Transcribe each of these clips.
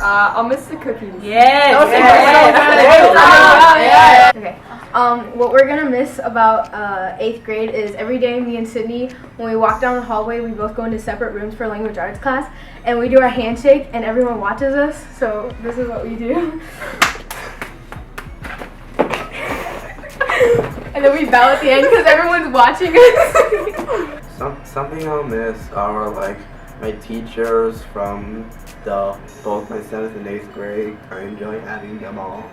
I'll miss the cookies. Yes. Okay. What we're gonna miss about 8th grade is every day me and Sydney, when we walk down the hallway, we both go into separate rooms for language arts class, and we do our handshake, and everyone watches us. So this is what we do. And then we bow at the end because everyone's watching us. Something I'll miss are like my teachers from both my 7th and 8th grade. I enjoy having them all.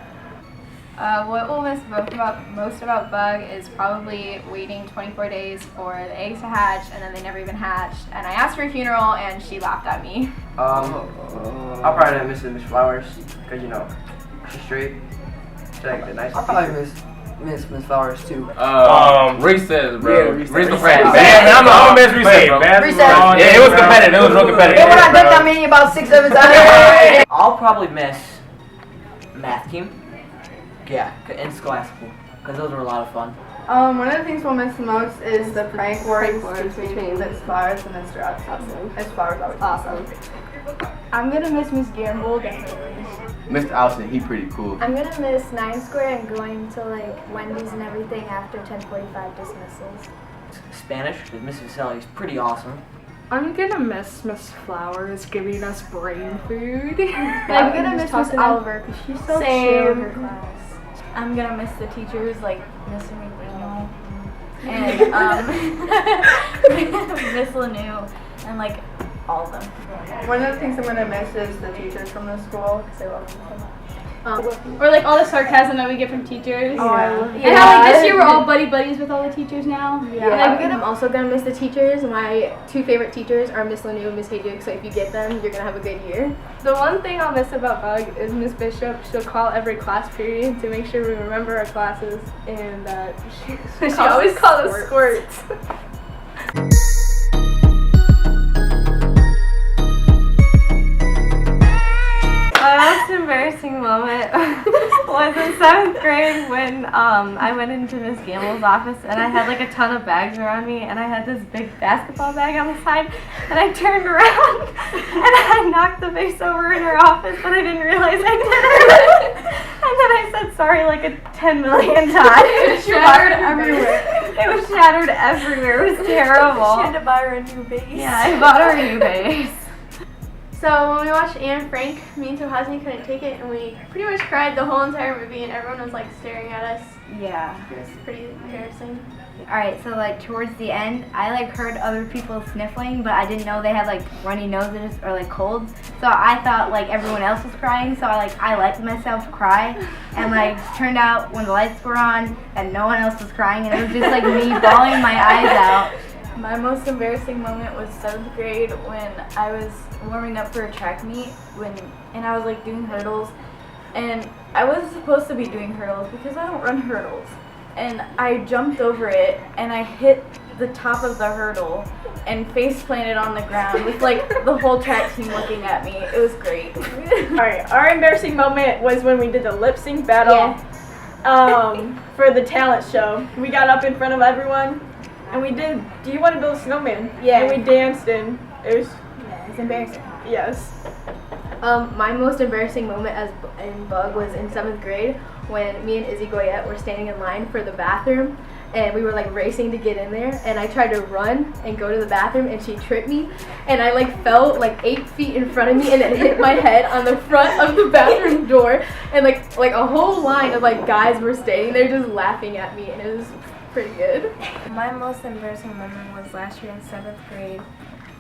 What we'll miss most about Bug is probably waiting 24 days for the eggs to hatch, and then they never even hatched. And I asked for a funeral, and she laughed at me. I'll probably not miss Miss Flowers, because you know, she's straight. She's like the nice. I'll probably miss Miss Flowers too. Recess, bro. Yeah, recess. Recess. I'm gonna miss recess, bro. Recess. Yeah, it was competitive. It was real competitive. And when I done that many about 6-7 times. I'll probably miss math team. Yeah, and scholastic, because those were a lot of fun. One of the things we'll miss the most is the prank wars between Miss Flowers and Mr. Upson. Miss Flowers always awesome. I'm gonna miss Miss Gamble, definitely. Mr. Alston, he pretty cool. I'm gonna miss 9 Square and going to like Wendy's and everything after 10:45 dismissals. Spanish, because Miss Vasselli is pretty awesome. I'm gonna miss Miss Flowers giving us brain food. I'm gonna miss Miss Oliver because she's so chill in her class. I'm gonna miss the teachers like Miss McDaniel and Miss Lanu and like all of them. One of the things I'm gonna miss is the teachers from the school because I love them so much. Or like all the sarcasm that we get from teachers. And how like this year we're all buddies with all the teachers now. I'm also gonna miss the teachers. My 2 favorite teachers are Miss Lanu and Miss Hayduke, so if you get them, you're gonna have a good year. The one thing I'll miss about Bug is Miss Bishop. She'll call every class period to make sure we remember our classes, and she always calls us squirts. My most embarrassing moment was in 7th grade when I went into Miss Gamble's office and I had like a ton of bags around me and I had this big basketball bag on the side and I turned around and I knocked the vase over in her office but I didn't realize I did it. And then I said sorry like a 10 million times. It was shattered everywhere. It was shattered everywhere. It was terrible. She had to buy her a new base. Yeah, I bought her a new base. So when we watched Anne Frank, me and Tohazi couldn't take it, and we pretty much cried the whole entire movie, and everyone was like staring at us. Yeah. It was pretty embarrassing. Alright, so like towards the end, I like heard other people sniffling, but I didn't know they had like runny noses or like colds. So I thought like everyone else was crying, so I let myself cry. And like turned out when the lights were on and no one else was crying, and it was just like me bawling my eyes out. My most embarrassing moment was 7th grade when I was warming up for a track meet and I was like doing hurdles, and I wasn't supposed to be doing hurdles because I don't run hurdles, and I jumped over it and I hit the top of the hurdle and face planted on the ground with like the whole track team looking at me. It was great. Alright, our embarrassing moment was when we did the lip sync battle for the talent show. We got up in front of everyone and we did Do You Want to Build a Snowman? Yeah. And we danced and it was It's embarrassing. yes. My most embarrassing moment in Bug was in 7th grade when me and Izzy Goyette were standing in line for the bathroom, and we were like racing to get in there, and I tried to run and go to the bathroom and she tripped me, and I like fell like 8 feet in front of me and it hit my head on the front of the bathroom door, and like a whole line of like guys were standing there just laughing at me, and it was pretty good. My most embarrassing moment was last year in 7th grade.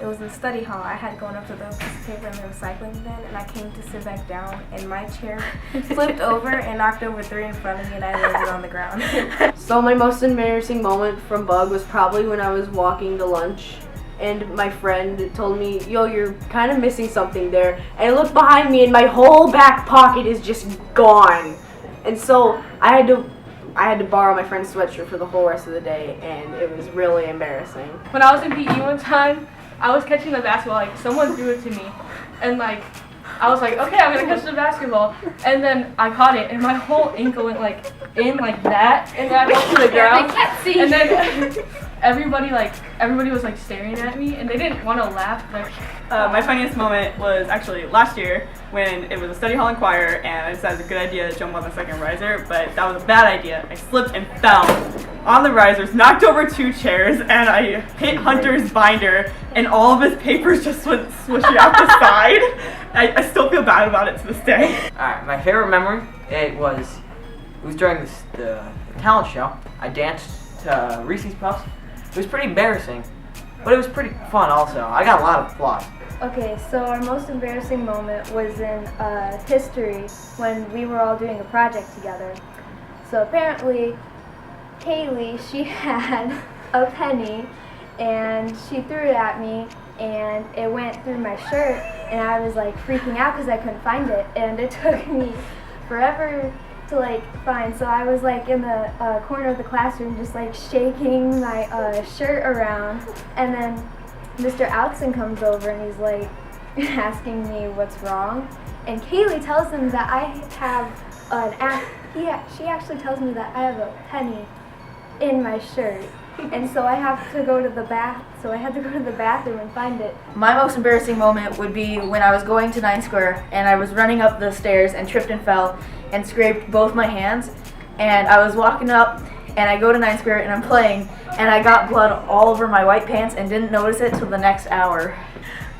It was in study hall. I had gone up to the piece of paper in the recycling bin, and I came to sit back down, and my chair flipped over and knocked over 3 in front of me, and I landed on the ground. So my most embarrassing moment from Bug was probably when I was walking to lunch and my friend told me, yo, you're kind of missing something there. And I looked behind me and my whole back pocket is just gone. And so I had to borrow my friend's sweatshirt for the whole rest of the day, and it was really embarrassing. When I was in PE one time, I was catching the basketball, like someone threw it to me, and like I was like, okay, I'm gonna catch the basketball, and then I caught it, and my whole ankle went like in like that, and then I fell to the ground, I can't see. and then everybody was like staring at me, and they didn't want to laugh. My funniest moment was actually last year when it was a study hall and choir, and I decided it was a good idea to jump on the second riser, but that was a bad idea. I slipped and fell on the risers, knocked over 2 chairs, and I hit Hunter's binder, and all of his papers just went swishing out the side. I still feel bad about it to this day. Alright, my favorite memory, it was during the talent show. I danced to Reese's Puffs. It was pretty embarrassing, but it was pretty fun also. I got a lot of applause. Okay, so our most embarrassing moment was in history when we were all doing a project together. So apparently, Kaylee, she had a penny, and she threw it at me, and it went through my shirt, and I was like freaking out because I couldn't find it, and it took me forever to like find. So I was like in the corner of the classroom just like shaking my shirt around, and then Mr. Alexson comes over and he's like asking me what's wrong, and Kaylee tells him that I have she actually tells me that I have a penny in my shirt, and so I had to go to the bathroom and find it. My most embarrassing moment would be when I was going to 9th Square and I was running up the stairs and tripped and fell and scraped both my hands, and I was walking up and I go to 9th Square and I'm playing, and I got blood all over my white pants and didn't notice it till the next hour.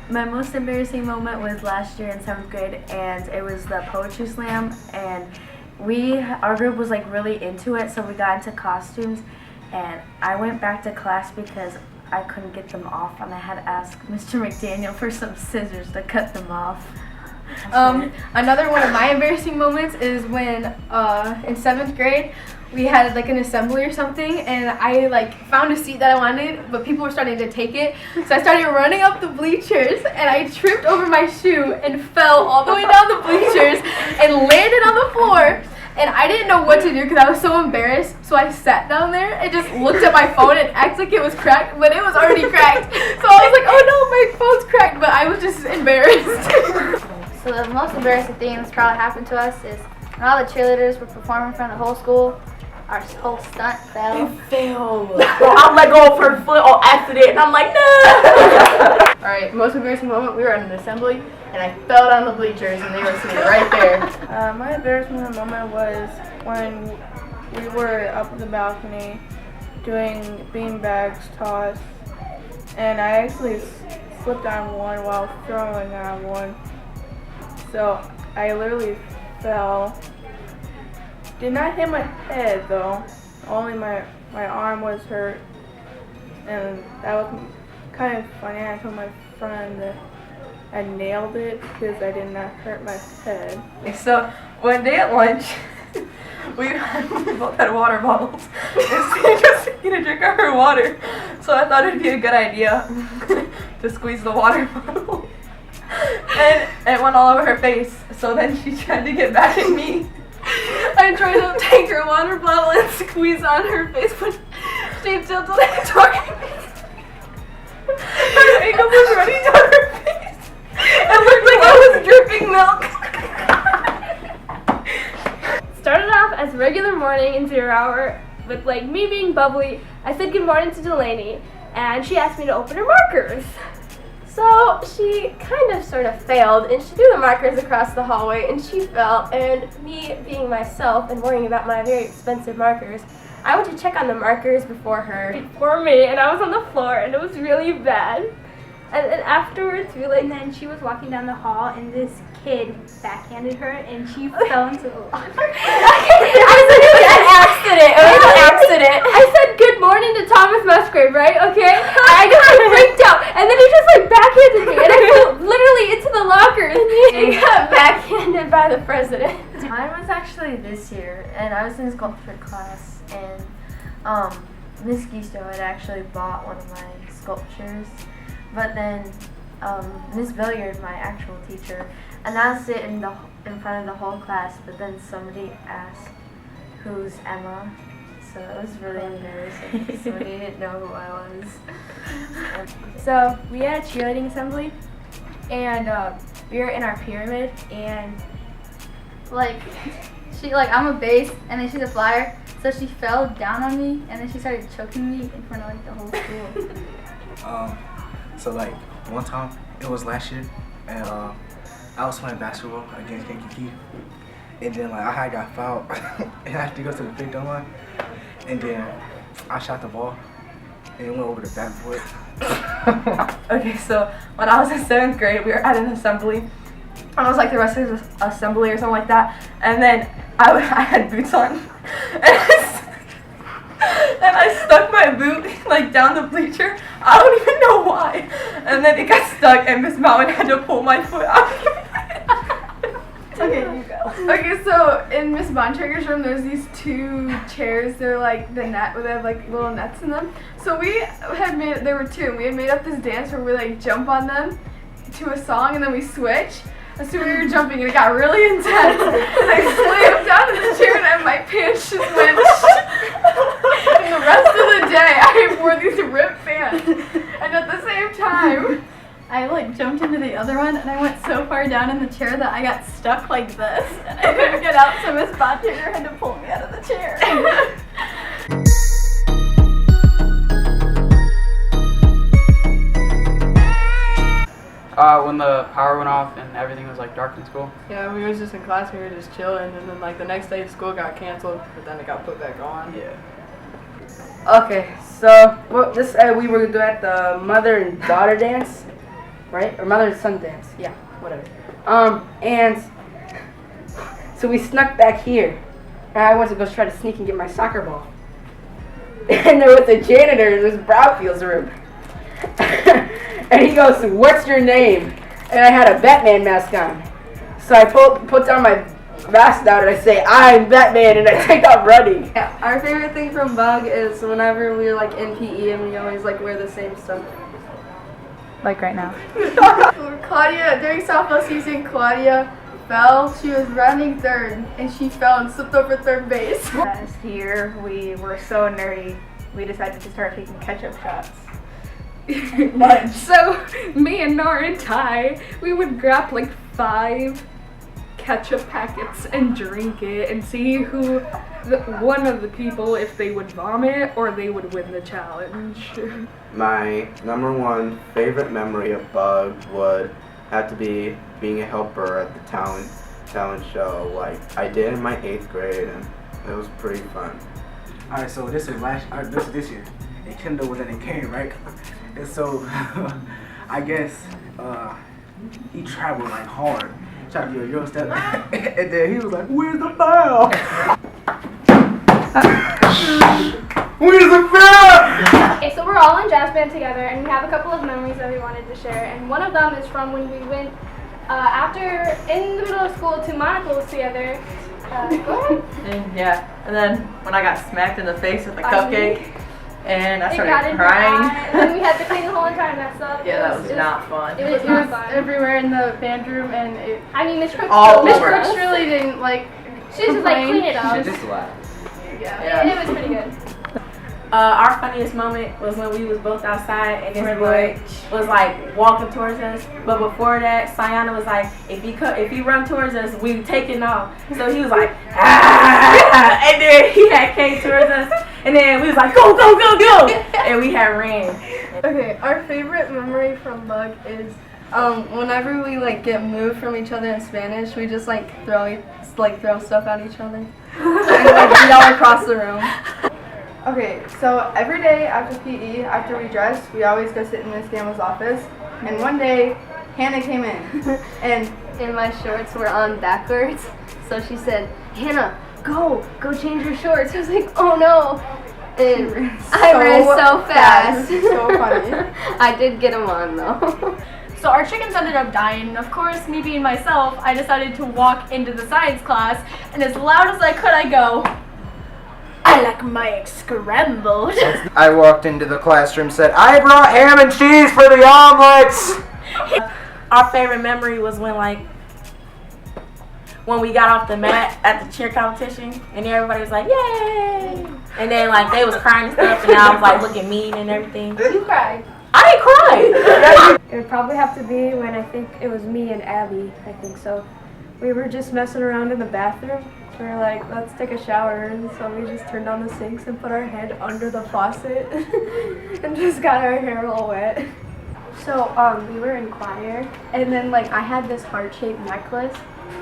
My most embarrassing moment was last year in 7th grade, and it was the poetry slam, and our group was like really into it, so we got into costumes, and I went back to class because I couldn't get them off, and I had to ask Mr. McDaniel for some scissors to cut them off. Another one of my embarrassing moments is when in 7th grade we had like an assembly or something, and I like found a seat that I wanted, but people were starting to take it, so I started running up the bleachers, and I tripped over my shoe and fell all the way down the bleachers and landed on the floor, and I didn't know what to do because I was so embarrassed, so I sat down there and just looked at my phone and acted like it was cracked, but it was already cracked, so I was like, oh no, my phone's cracked, but I was just embarrassed. So the most embarrassing thing that's probably happened to us is when all the cheerleaders were performing in front of the whole school, our whole stunt fell. It failed. Well, I let go of her foot on accident, and I'm like, no! Alright, most embarrassing moment, we were at an assembly, and I fell down the bleachers, and they were sitting right there. My embarrassing moment was when we were up at the balcony doing beanbags toss, and I actually slipped on one while throwing on one. So I literally fell. Did not hit my head though. Only my arm was hurt, and that was kind of funny. I told my friend that I nailed it because I did not hurt my head. So one day at lunch, we both had water bottles, and she just needed to drink out her water. So I thought it'd be a good idea to squeeze the water bottle. And it went all over her face, so then she tried to get back at me. I tried to take her water bottle and squeeze on her face, but she tilted it toward her face. Her makeup was running down her face. It looked like I was dripping milk. Started off as a regular morning in 0 hour with like me being bubbly. I said good morning to Delaney, and she asked me to open her markers. So she kind of sort of failed, and she threw the markers across the hallway, and she fell, and me being myself and worrying about my very expensive markers, I went to check on the markers before me, and I was on the floor, and it was really bad. And then afterwards, and then she was walking down the hall, and this kid backhanded her, and she fell into the locker. I said it was an accident. It was an accident. I said good morning to Thomas Musgrave, right? Okay. I just like freaked out, and then he just like backhanded me, and I fell literally into the locker, and he got backhanded by the president. Mine was actually this year, and I was in sculpture class, and Miss Gisto had actually bought one of my sculptures. But then Miss Villiard, my actual teacher, announced it in front of the whole class, but then somebody asked, who's Emma? So it was really embarrassing. Somebody didn't know who I was. So we had a cheerleading assembly, and we were in our pyramid, and I'm a base, and then she's a flyer. So she fell down on me, and then she started choking me in front of like the whole school. So like one time, it was last year, and I was playing basketball against KKK, and then like I had got fouled, and I had to go to the free throw line, and then I shot the ball, and it went over the backboard. Okay, so when I was in 7th grade, we were at an assembly. And I was like the rest of the assembly or something like that. And then I had boots on. And I stuck my boot like down the bleacher. I don't even know why. And then it got stuck and Miss Mountain had to pull my foot out. Okay, you go. Okay, so in Miss Bontrager's room, there's these 2 chairs. They're like the net, where they have like little nets in them. So we had made, there were 2, and we had made up this dance where we like jump on them to a song, and then we switch. And so we were jumping, and it got really intense. And I slammed down in the chair, and my pants just went. And the rest of the day, I wore these ripped pants. And at the same time, I like jumped into the other one and I went so far down in the chair that I got stuck like this and I couldn't get out, so Miss Bontrager had to pull me out of the chair. When the power went off and everything was like dark in school. Yeah, we was just in class, we were just chilling, and then like the next day school got canceled, but then it got put back on. Yeah. Okay, so this we were doing at the mother and daughter dance, right? Or mother and son dance. Yeah, whatever. And so we snuck back here, and I went to go try to sneak and get my soccer ball. And there was a janitor in this Brownfield's room. And he goes, "What's your name?" And I had a Batman mask on. So I put down my mask down and I say, "I'm Batman," and I take off running. Yeah, our favorite thing from Bug is whenever we're like in PE and we always like wear the same stuff. Like right now. Claudia, during softball season, Claudia fell. She was running third, and she fell and slipped over third base. Last year, we were so nerdy, we decided to start taking ketchup shots. So, me and Nora and Ty, we would grab like 5 ketchup packets and drink it and see who, one of the people, if they would vomit or they would win the challenge. My number 1 favorite memory of Bug would have to be being a helper at the talent show, like I did in my 8th grade, and it was pretty fun. Alright, so this is this year. And Kendall was in Kane, right? And so I guess he traveled like hard, tried to do a Euro step, and then he was like, "Where's the ball? Where's the ball?" Okay, so we're all in jazz band together, and we have a couple of memories that we wanted to share. And one of them is from when we went in the middle of school to Monocle's together. Go ahead. And then when I got smacked in the face with a cupcake, and I started crying. crying. And then we had to clean the whole entire mess up. Yeah, that was not fun. It was not fun. Everywhere in the band room, and Miss Crooks. Miss Crooks really didn't like. She was just like, clean it up. She just laughed. Yeah. It was pretty good. Our funniest moment was when we was both outside and this boy was like walking towards us. But before that, Sayana was like, if he run towards us, we taking off. So he was like, ah! And then he had came towards us, and then we was like, go, go, go, go! And we had ran. Okay, our favorite memory from Bug is whenever we like get moved from each other in Spanish, we just like throw stuff at each other and like yell across the room. Okay, so every day after PE, after we dressed, we always go sit in Miss Gamble's office. And one day, Hannah came in, and my shorts were on backwards. So she said, "Hannah, go change your shorts." I was like, "Oh no!" And I ran so fast. So funny. I did get them on though. So our chickens ended up dying, and of course, me being myself, I decided to walk into the science class, and as loud as I could, I go, "I like my eggs scrambled." I walked into the classroom and said, "I brought ham and cheese for the omelets." Our favorite memory was when we got off the mat at the cheer competition, and everybody was like, "Yay!" And then like they was crying and stuff, and I was like looking mean and everything. You cried. I didn't cry. It would probably have to be when I think it was me and Abby, I think so. We were just messing around in the bathroom, We were like, let's take a shower, and so we just turned on the sinks and put our head under the faucet and just got our hair all wet. So we were in choir, and then like I had this heart-shaped necklace,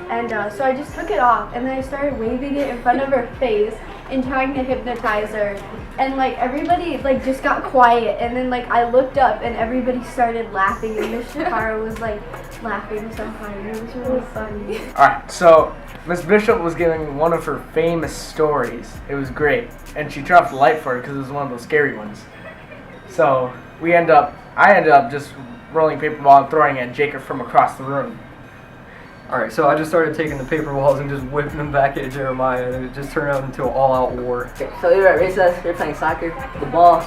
and so I just took it off, and then I started waving it in front of her face and trying to hypnotize her, and like everybody like just got quiet, and then like I looked up and everybody started laughing, and Miss Shakara was like laughing so hard. It was really funny. Alright, so Miss Bishop was giving one of her famous stories. It was great, and she turned off the light for it because it was one of those scary ones. So I ended up just rolling paper ball and throwing it at Jacob from across the room. Alright, so I just started taking the paper balls and just whipping them back at Jeremiah, and it just turned out into an all-out war. So we were at recess, we were playing soccer, the ball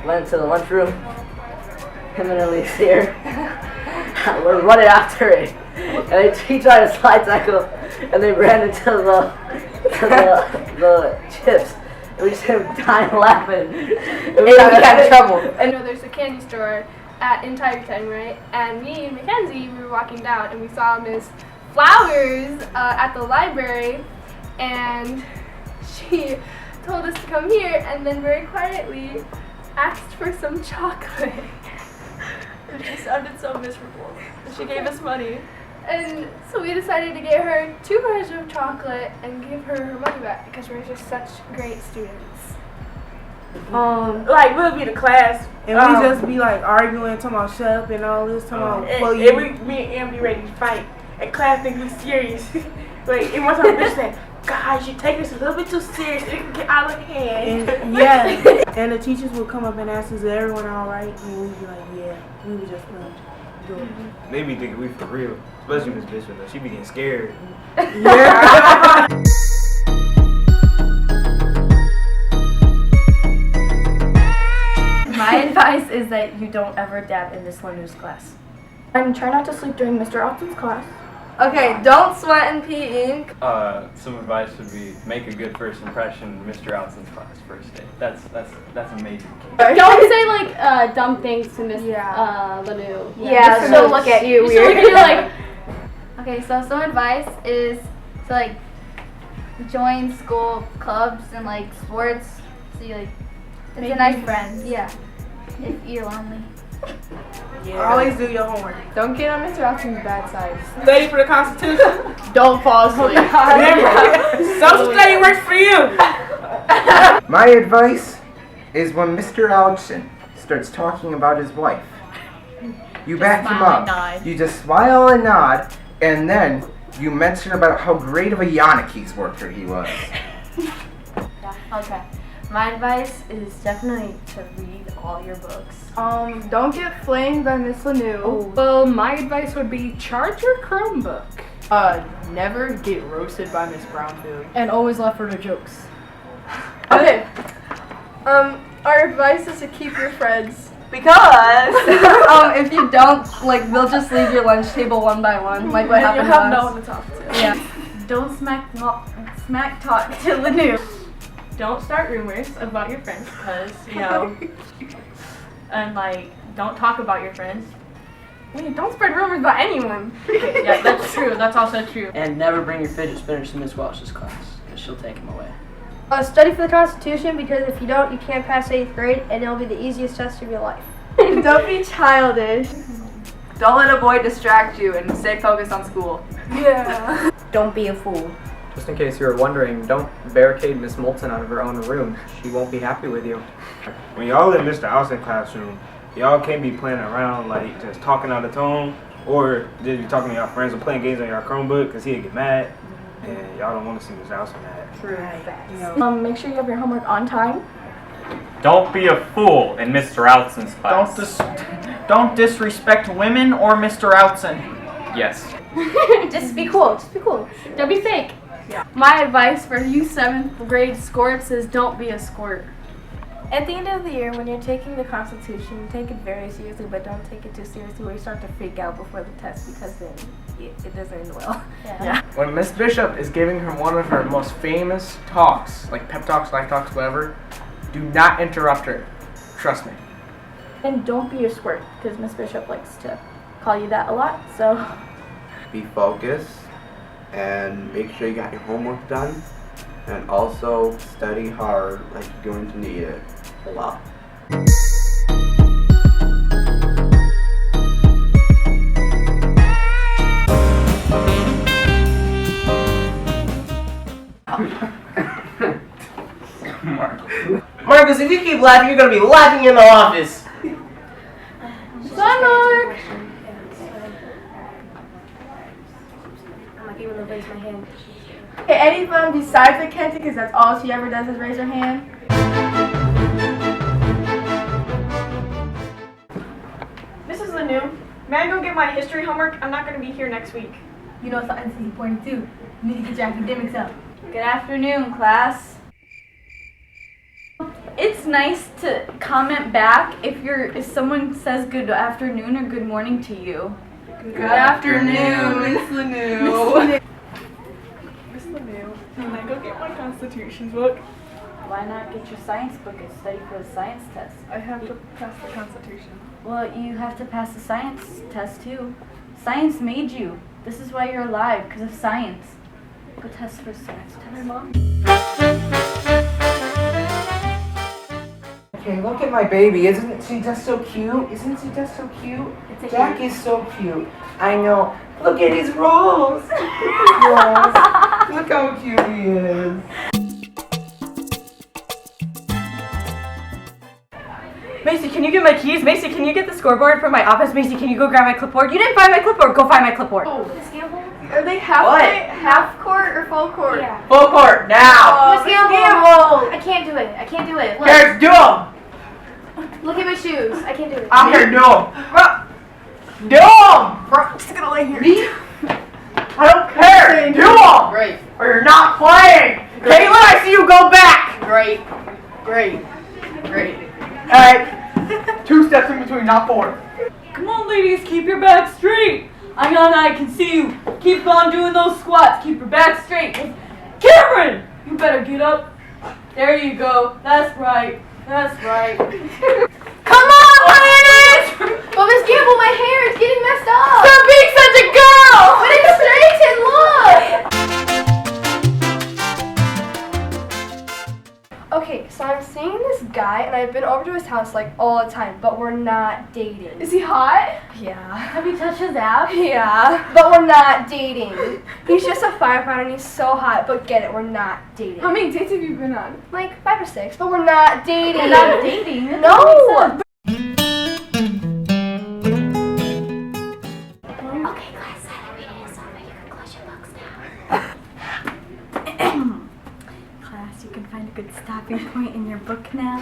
went to the lunchroom, him and Elise here, we're running after it, and he tried to slide tackle, and they ran into the chips, and we just hit him dying laughing, and we got in trouble. And there's a candy store in Tiger Town, right? And me and Mackenzie, we were walking down, and we saw Miss Flowers at the library, and she told us to come here, and then very quietly asked for some chocolate. It just sounded so miserable. She gave us money, and so we decided to get her 2 bars of chocolate and give her her money back because we're just such great students. Like we'll be in class and we just be like arguing, talking about shut up and all this, talking about me and Em be ready to fight. And class think we serious. Like and one time bitch said, guys, you take this a little bit too serious, it can get out of hand. And, yeah. And the teachers would come up and ask us, is everyone alright? And we'd be like, yeah, we were just playing. They be thinking we for real. Especially Miss Bishop, though. She be getting scared. Yeah. My advice is that you don't ever dab in Miss Lanu's class. And try not to sleep during Mr. Alton's class. Okay, don't sweat in PE ink. Some advice would be make a good first impression in Mr. Allison's class first day. That's amazing. Don't say like dumb things to Miss Lanu. Yeah, she'll look at you She'll weird. look at you like. Okay, so some advice is to like join school clubs and like sports. So you like it's Make a nice new friends. Yeah, if you're lonely. Yeah. Always do your homework. Don't get on Mr. Alton's bad side. Study for the Constitution. Don't fall asleep. Remember, social study works for you. My advice is when Mr. Allison starts talking about his wife, you back him smile and up. nod. You just smile and nod, and then you mention about how great of a Yankees worker he was. Okay. My advice is definitely to read all your books. Don't get flamed by Miss Lanu. Well, my advice would be charge your Chromebook. Never get roasted by Miss Brownfield. And always laugh for the jokes. Okay. Our advice is to keep your friends. Because if you don't, like, they'll just leave your lunch table one by one, like what happened You'll have to no us. one to talk to. Yeah. Don't smack talk to Lanu. Don't start rumors about your friends, because, you know, and, like, don't talk about your friends. Wait, don't spread rumors about anyone. Yeah, that's true. That's also true. And never bring your fidget spinners to Miss Welsh's class, because she'll take them away. Study for the Constitution, because if you don't, you can't pass 8th grade, and it'll be the easiest test of your life. Don't be childish. Don't let a boy distract you and stay focused on school. Yeah. Don't be a fool. Just in case you were wondering, don't barricade Miss Moulton out of her own room. She won't be happy with you. When y'all in Mr. Allison classroom, y'all can't be playing around like just talking out of tone, or just be talking to y'all friends or playing games on your Chromebook because he'll get mad, and y'all don't want to see Mr. Allison mad. True. Make sure you have your homework on time. Don't be a fool in Mr. Outson's class. Don't disrespect women or Mr. Outson. Yes. Just be cool. Just be cool. Don't be fake. Yeah. My advice for you 7th grade squirts is don't be a squirt. At the end of the year, when you're taking the Constitution, take it very seriously, but don't take it too seriously where you start to freak out before the test, because then it doesn't end well. Yeah. When Miss Bishop is giving her one of her most famous talks, like pep talks, life talks, whatever, do not interrupt her. Trust me. And don't be a squirt, because Miss Bishop likes to call you that a lot, so. Be focused and make sure you got your homework done, and also study hard like you're going to need it a lot. Marcus, if you keep laughing, you're gonna be laughing in the office. Bye, Mark. I'm not even gonna raise my hand. Okay, anyone besides the Kenzie, because that's all she ever does is raise her hand. Mrs. Lanu, may I go get my history homework? I'm not going to be here next week. You know science is important too. You need to get your academics up. Good afternoon, class. It's nice to comment back if someone says good afternoon or good morning to you. Good afternoon, Miss Lanu. Miss Lanu, can I go get my Constitution book? Why not get your science book and study for the science test? I have to pass the Constitution. Well, you have to pass the science test too. Science made you. This is why you're alive, because of science. Go test for science test. My mom. Okay, look at my baby. Isn't she just so cute? Isn't she just so cute? Jack is so cute. I know. Look at his rolls. Yes. Look how cute he is. Macy, can you get my keys? Macy, can you get the scoreboard from my office? Macy, can you go grab my clipboard? You didn't find my clipboard. Go find my clipboard. Oh, are they half court or full court? Yeah. Full court, now! Miss Gamble! I can't do it. I can't do it. Look. Here, do them! Look at my shoes. I can't do it. I'm here, do them! Do them! I'm just gonna lay here. I don't care! Do them! Great. Or you're not playing! Caitlin, I see you go back! Great. Great. Great. Alright, 2 steps in between, not 4. Come on, ladies, keep your back straight. I can see you. Keep on doing those squats. Keep your back straight. Cameron, you better get up. There you go. That's right. That's right. Come on, ladies! Well, Miss Gamble, my hair is getting messed up. Stop being such a girl! But it's straightened, look! Okay, so I'm seeing this guy, and I've been over to his house like all the time, but we're not dating. Is he hot? Yeah. Have you touched his abs? Yeah, but we're not dating. He's just a firefighter, and he's so hot, but get it, we're not dating. How many dates have you been on? Like 5 or 6, but we're not dating. We're not dating? That No! doesn't make sense. Okay, guys, silent reading is over. You can close your books now. Class, you can find a good stopping point in your book now.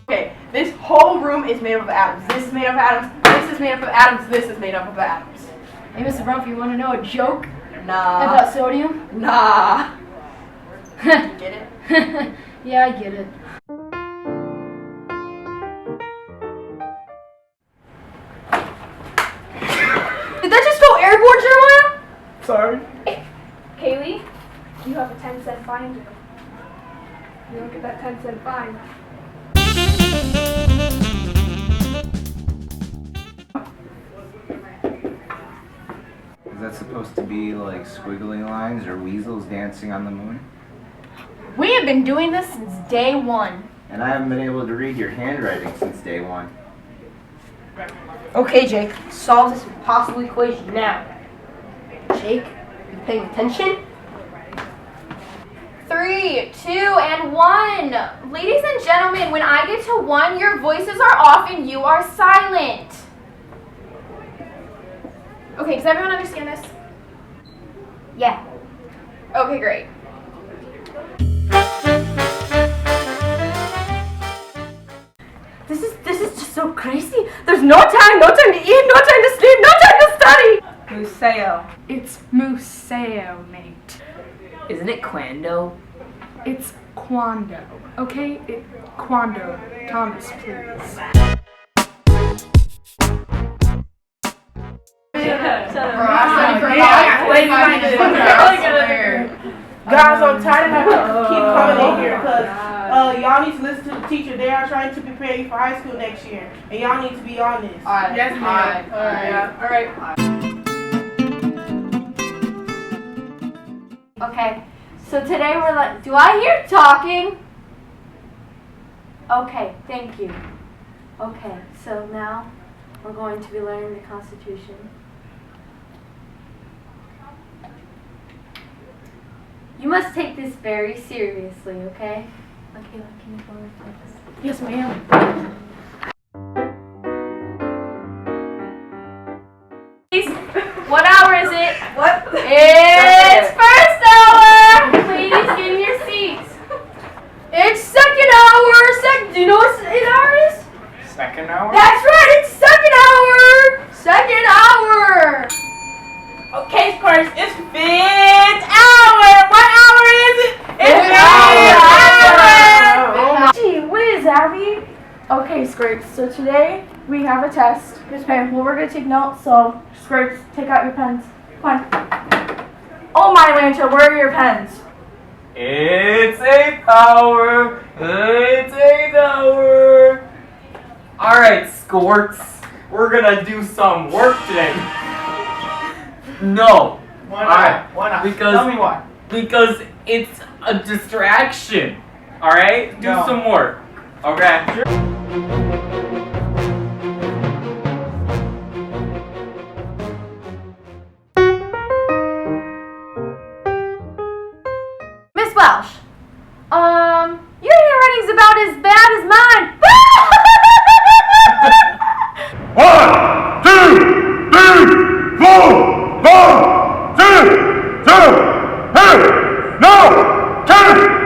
Okay, this whole room is made up of atoms. This is made up of atoms. This is made up of atoms. This is made up of atoms. Hey, Mr. Rumpf, you want to know a joke Nah. about sodium? Nah. Get it? Yeah, I get it. Did that just go airborne, Jeremiah? Sorry. Kaylee, you have a 10-cent fine due. You don't get that 10-cent fine. Is that supposed to be like squiggly lines or weasels dancing on the moon? We have been doing this since day one. And I haven't been able to read your handwriting since day 1. Okay, Jake, solve this impossible equation now. Jake, you paying attention? 3, 2, and 1. Ladies and gentlemen, when I get to 1, your voices are off and you are silent. Okay, does everyone understand this? Yeah. Okay, great. This is just so crazy. There's no time to eat, no time to sleep, no time to study. Museo. It's Museo, mate. Isn't it Quando? It's Quando. Okay? Quando. Thomas, please. Guys, I'm tired of having to keep coming in here because y'all need to listen to the teacher. They are trying to prepare you for high school next year, and y'all need to be on this. Alright. Yes, ma'am. Alright. Okay, so today we're like, do I hear talking? Okay, thank you. Okay, so now we're going to be learning the Constitution. You must take this very seriously, okay? Okay, can you go with this? Yes, ma'am. What hour is it? What? It's first hour! Please give me your seats. It's second hour! Do you know what an hour is? Second hour? That's right, it's second hour! Second hour! Okay, Squares, it's 5th hour. What hour is it? It's 5th hour. Gee whiz, Abby. Okay, Squirts, so today we have a test. Miss Pam, well, we're going to take notes, so Squirts, take out your pens. Come on. Oh my Lanta, where are your pens? It's 8th hour. It's 8th hour. All right, Squirts, we're gonna do some work today. No. Why not? Why not? Because, Tell me why. Because it's a distraction. All right, do No. some work. Okay. Miss Welsh, your handwriting's about as bad as mine. 1, 2, 3, 4, 5, 6, 7, 8, 9, 10.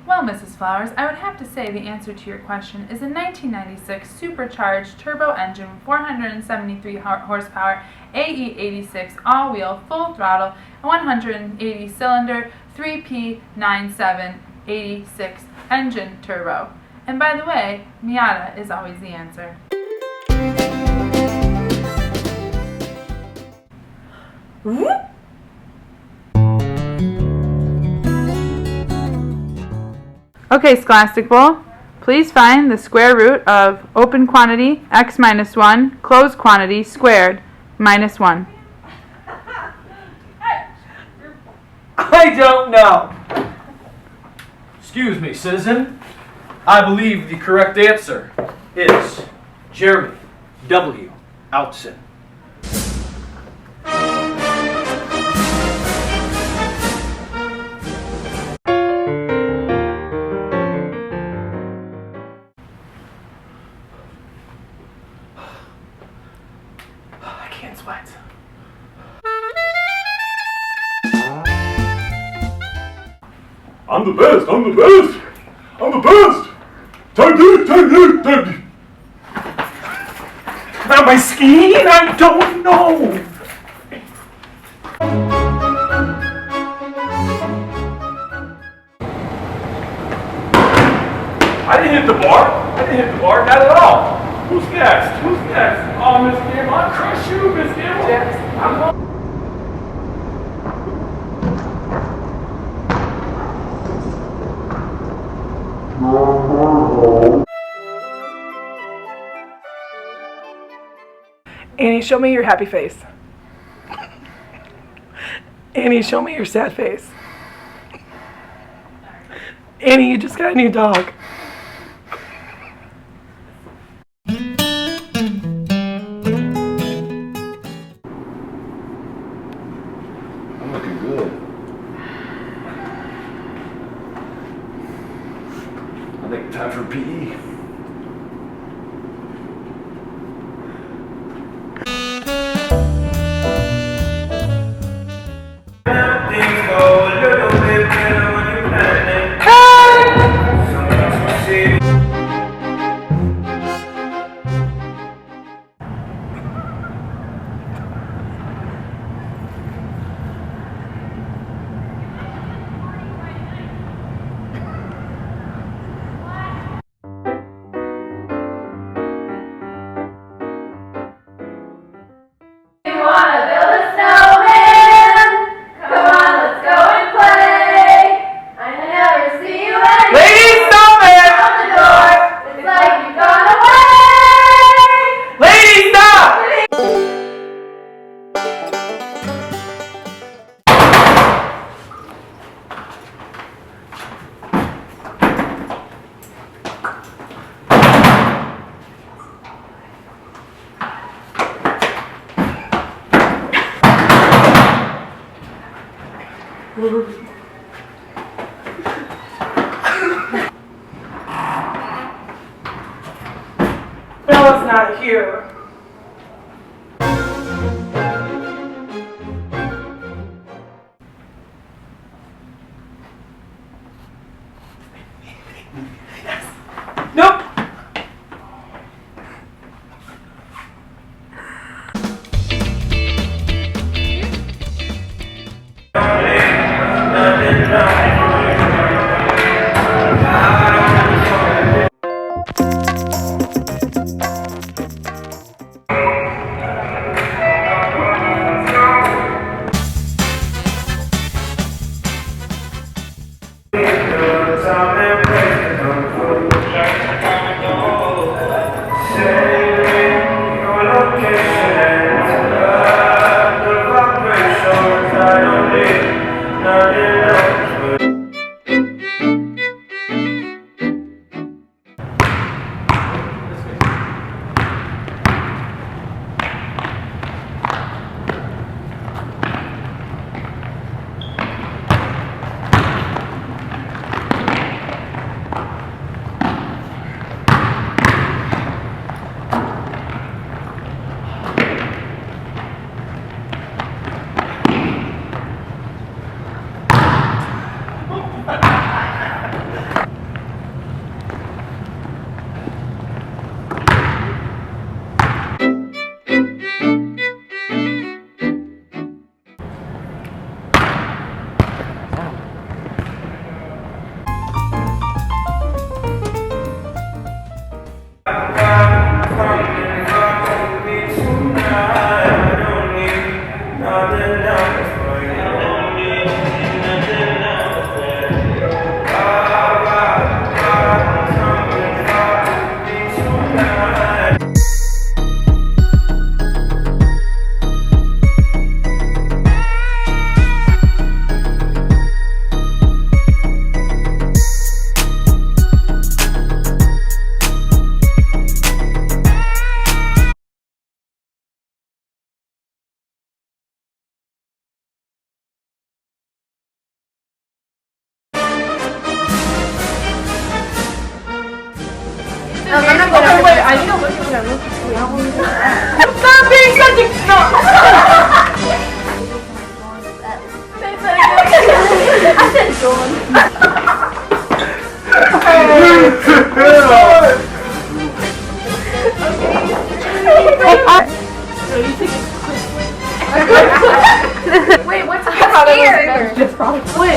Well, Mrs. Flowers, I would have to say the answer to your question is a 1996 supercharged turbo engine, 473 horsepower, AE86 all-wheel, full throttle, and 180 cylinder 3P9786 engine turbo. And by the way, Miata is always the answer. Okay, Scholastic Bowl, please find the square root of open quantity x minus 1, closed quantity squared minus 1. I don't know. Excuse me, citizen. I believe the correct answer is Jeremy W. Outson. I can't sweat. I'm the best. I'm the best. I'm the best. Take this. Take this. Take this. Am I skiing? I don't know. I didn't hit the bar. I didn't hit the bar. Not at all. Who's next? Who's next? Oh, Miss Gamble. I'll crush you, Miss Gamble. Annie, show me your happy face. Annie, show me your sad face. Annie, you just got a new dog. I'm looking good. I think time for PE. Bella's not here. Nope. Wait, I need to look at what I'm looking for. Stop being such a I said Dawn. Wait, what's here? Wait,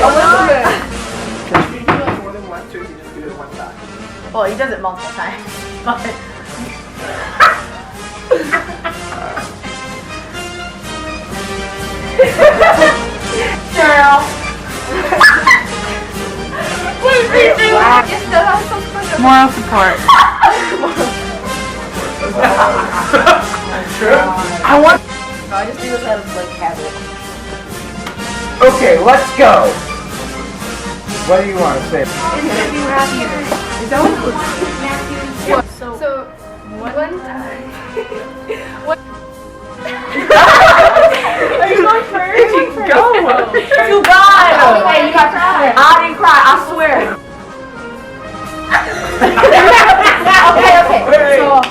Should you do it more than once, or should you just do it one time? Well, he does it multiple times. But Girl. Moral support. I want. No, I just do this out of like habit. Okay, let's go. What do you want to say? Is that what so one time. Are you going first? Go! You got it! Hey, you got to cry. I didn't cry, I swear. Okay. So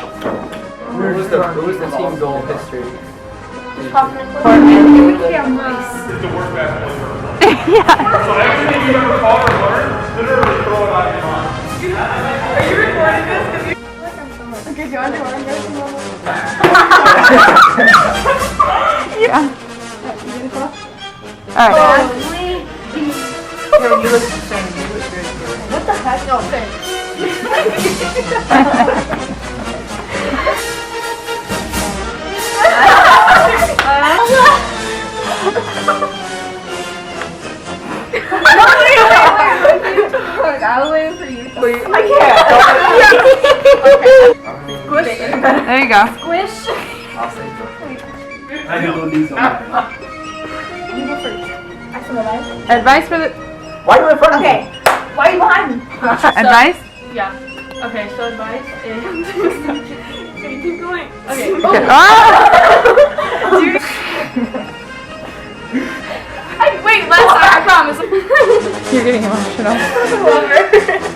What was the team goal history? It's the worst basketball you've ever played. So everything you've ever taught or learned, literally throw it out of your mind. Are you recording this? Okay, do you want to Yeah. Alright. Yo, you look the same. You look good. what the heck? No, thanks. I was waiting for you. I can't. Squish. There you go. Squish. I'll say go. I can go do something. You go first. I said advice. Advice for the. Why are you in front of me? Okay. Why are you behind me? Advice? Yeah. Okay, so advice is. Okay, keep going. Okay. Okay. Ah! Wait, last time, I promise. You're getting emotional. I love her.